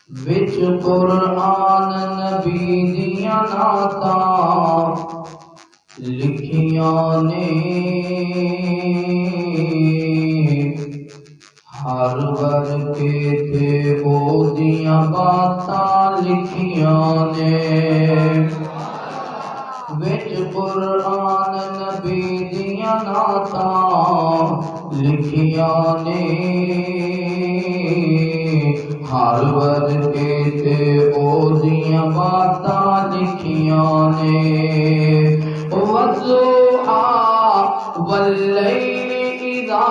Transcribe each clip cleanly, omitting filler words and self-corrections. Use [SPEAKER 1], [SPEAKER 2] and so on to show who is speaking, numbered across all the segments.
[SPEAKER 1] وچ قرآن نبی دیاں نعتاں لکھیاں نے ہر ورکے تے او دیاں باتاں لکھیاں نے وچ قرآن نبی دیاں نعتاں لکھیاں نے ہر ورکے تے او دیاں باتاں لکھیاں نے والضحیٰ واللیل اذا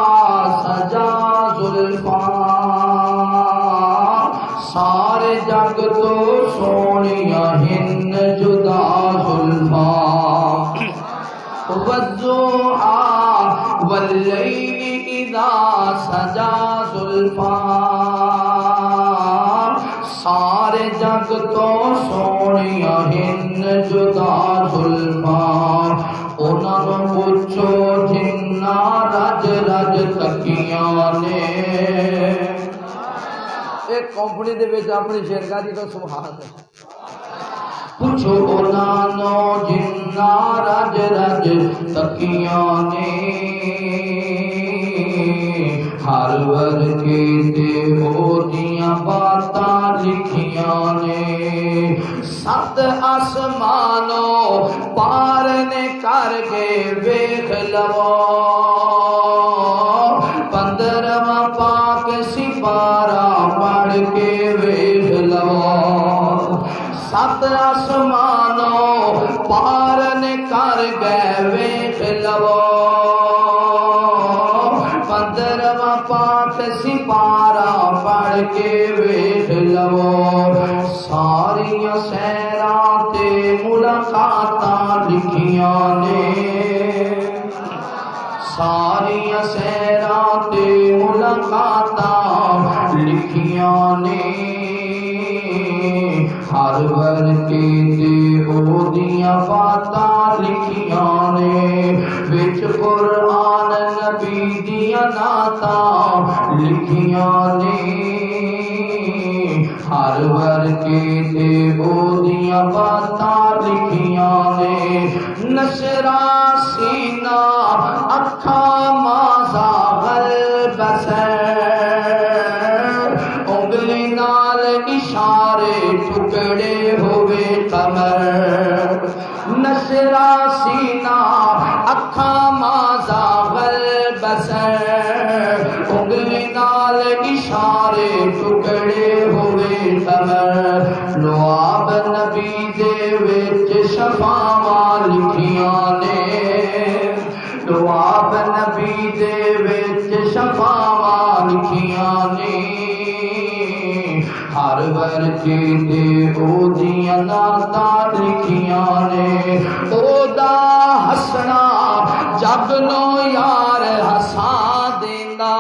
[SPEAKER 1] سجا زلفاں سارے جگ تو سونیاں ہن جدا زلفاں والضحیٰ واللیل اذا سجا زلفاں سارے جگ تو سونیاں ہن جدا زلفاں انہاں نوں پوچھو جنہاں رج رج تکیاں نے ایک کمپنی دے وچ اپنی شیرگاہی تو سبحان اللہ پوچھو انہاں نوں جنہاں رج رج تکیاں نے ہر ورکے تے او دیاں باتاں لکھیاں نے سات آسمانوں پار نے کر کے ویکھ لو 15واں پاک سپارہ پڑھ کے ویکھ لو سات آسمانوں پار نے کر گئے ویکھ لو 15واں پاک سپارہ پڑھ کے ویکھ لو ساریاں سیراں تے ملاقاتاں لکھیاں نے ساریاں سیراں تے ملاقاتاں لکھیاں نے ہر ورکے تے او دیاں باتاں لکھیاں نے وچ قرآن نبی دیاں نعتاں لکھیاں نے ہر ورکے تے او دیاں باتاں لکھیاں نے نشرا سینہ اکھاں مازا بصر انگلی نال اشارے ٹکڑے ہوئے قمر نشرا سینہ اکھاں مازا بصر انگلی نال اشارے ٹکڑے ہوئے قمر لعاب نبی دے وچ شفاواں لکھیاں نے لعاب نبی دے وچ شفاواں لکھیاں نے ہر ورکے تے او دیاں نعتاں لکھیاں نے او دا ہسنا جگ نو یار ہسا دیندا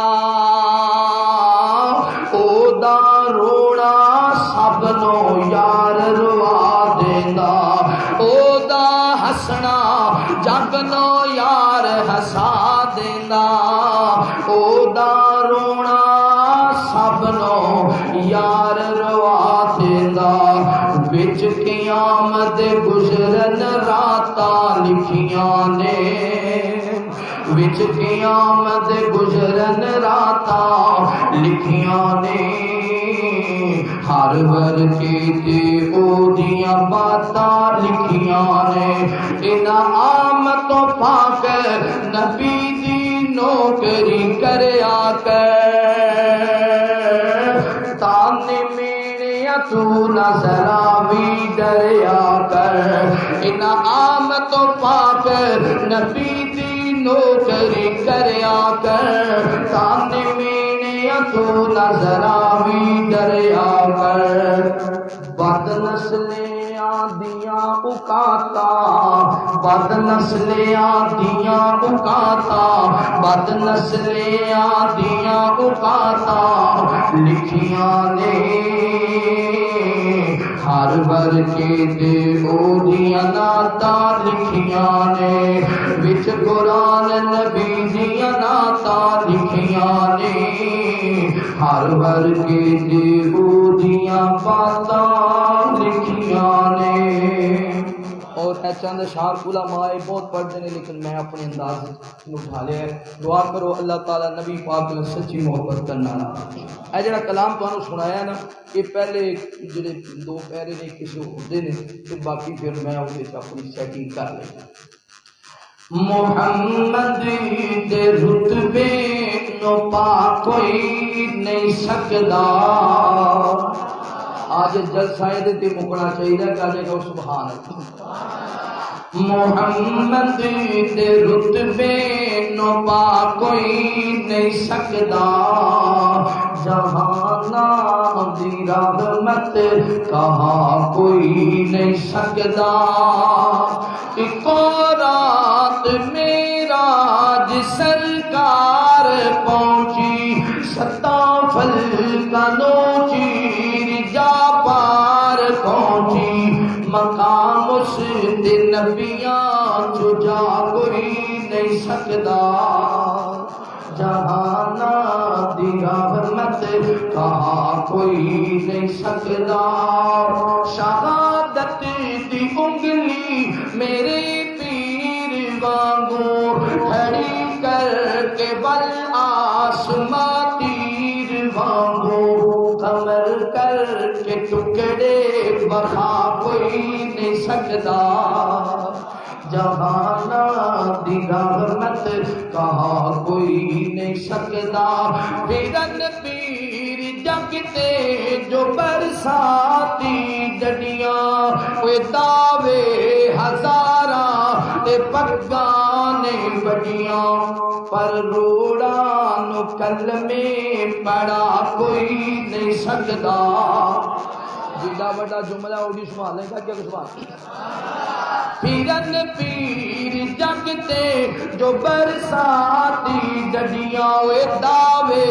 [SPEAKER 1] او دا رونا سب نو یار روا دیندا او دا ہسنا جگ نو یار ہسا دیندا او دا رونا سب نو یار روا دیندا وچ قیامت گزرن راتاں لکھیاں نے وچ قیامت گزرن راتاں لکھیاں نے ہر ورکے تے او دیاں باتاں لکھیاں نے انعام تو پاک نبی دی نوکری کریا کر تانے میڑیاں تو نظرا بھی ڈریا کر انعام تو پاک نبی دی نوکری کریا کر تانے میڑیاں تو نظرا بھی ڈریا کر بد نسلیاں دیاں اوقاتاں بد نسلیاں دیاں اوقاتاں بد نسلیاں دیاں اوقاتاں لکھیاں نے ہر ورکے تے او دیاں نعتاں لکھیاں نے وچ قرآن نبی دیاں نعتاں لکھیاں نے ہر ورکے تے او دیاں دیاں باتاں لکھیاں نے اور چند اشعار علماء بہت پڑھتے ہیں لیکن میں اپنے انداز میں اٹھا لیا ہے. دعا کرو اللہ تعالیٰ نبی پاک نے سچی محبت کرنا. اے جڑا کلام تانوں سنایا نا یہ پہلے جڑے دو پیرے نے کسی ہوتے نے تے باقی پھر میں اس وچ اپنی سیٹنگ کر لینا. محمد دے رتبے نو پا کوئی نہیں سکدا. آج جلسہ تے مکنا چاہیے کہے گا سبحان اللہ. محمد دے رتبے نو پا کوئی نہیں سکدا. جہانا دی رحمت کہاں کوئی نہیں سکدا. ایکو رات معراج سرکار پہنچی ستافل کا نوچی جا پار پہنچی. مقام اس دے نبیاں جو جا کوئی نہیں سکدا. جہانا دی رحمت کہاں کوئی نہیں سکدا. شہادت دی انگلی میرے پیر وانگوں کھڑی کر کے بل آسماں تیر وانگوں کمر کر کے ٹکڑے بخا کوئی نہیں سکدا. جہانا دی رحمت کہاں کوئی نہیں سکدا. پیرن پیر جگتے جو برساتی ڈڈیاں وہ دعوے ہزاراں تے پگانے بڑیاں پر روڑاں نو کلمے پڑھا کوئی نہیں سکدا. جیڑا بڑا جملہ اوڈی سبحان اللہ کیا سبحان. پیرن پیر جگتے جو برساتی ڈڈیاں وے دعوے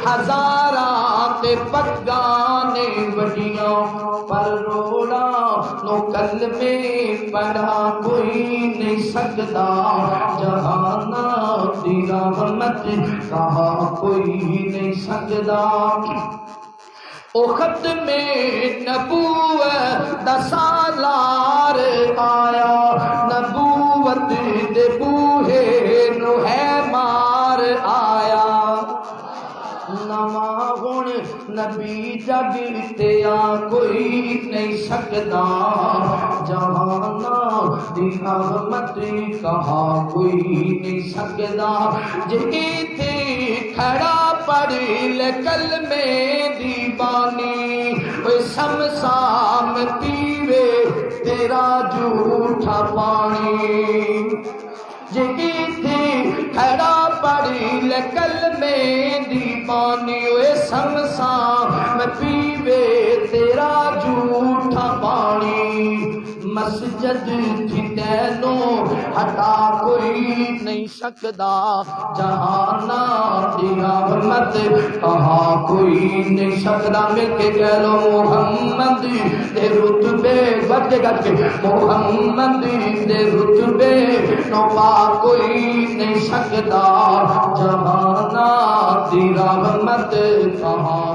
[SPEAKER 1] ہزاراں تے پگانے بڑیاں پر روڑا نو کلمے پڑھا کوئی نہیں سکدا. جہانا دی رحمت کہاں کوئی نہیں سکدا. او ختم نبوت دا سالار آیا نبوت دے بوہے نو ہے مار آیا. نواں ہن نبی جگ تے آ کوئی نہیں سکدا. جہانا دی رحمت کہاں کوئی نہیں سکدا. جے تے کھڑا پڑھ لے کلمے دی بانی اوے سمسام پیوے تیرا جھوٹا پانی. جے تے کھڑا پڑھ لے کلمے دی بانی اوے سمسام پیوے تیرا جھوٹا پانی. مسجد تھی تینوں ہٹا کوئی نہیں سکدا. جہانا دی رحمت کہاں کوئی نہیں سکدا. مل کے کہہ لو محمد دے رتبے گج گج کے محمد دے رتبے نو پا کوئی نہیں سکدا. جہانا دی رحمت کہاں